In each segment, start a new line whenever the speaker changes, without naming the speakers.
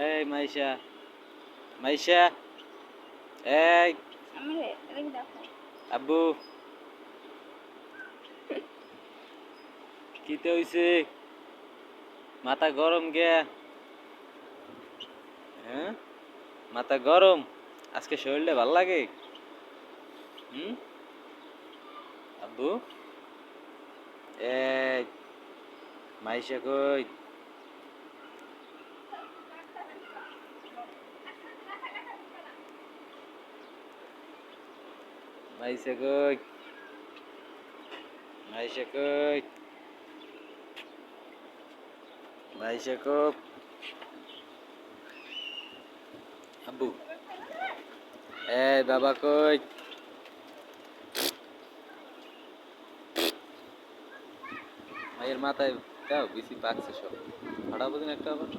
এই মাইশা, মাইশা, এই আব্বু কিতে হইছে? মাথা গরম গে? হ্যাঁ, মাথা গরম। আজকে শরীরটা ভাল লাগে? হুম আব্বু, এই মাইশা কই? মাইশা কই? মাইশা কই? মাইশা কই? আব্বু, এই বাবা কই? মায়ের মাথায় দাও, বেশি পাকছে সব। ফাটাবো দিন একটা, আবার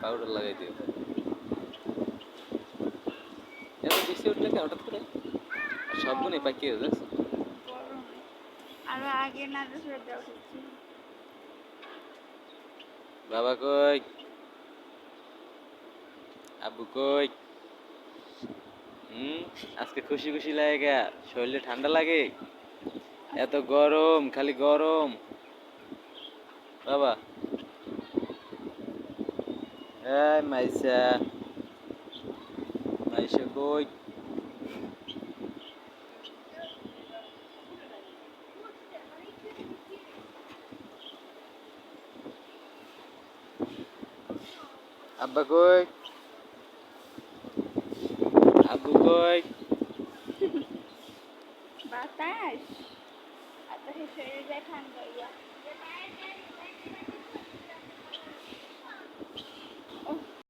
পাউডার লাগাই দিও। এত বেশি উঠলে কে হঠাৎ করে? আর সবগুলো পাকিয়ে যাচ্ছে। বাবা কই? আব্বু কই? আজকে খুশি খুশি লাগে গা? শরীরে ঠান্ডা লাগে? এত গরম, খালি গরম। বাবা, এই মাইশা, মাইশা কই? আব্বা কই? আব্বু কই?
বাতাস বাতাসে শরীরে ঠান্ডা ইয়া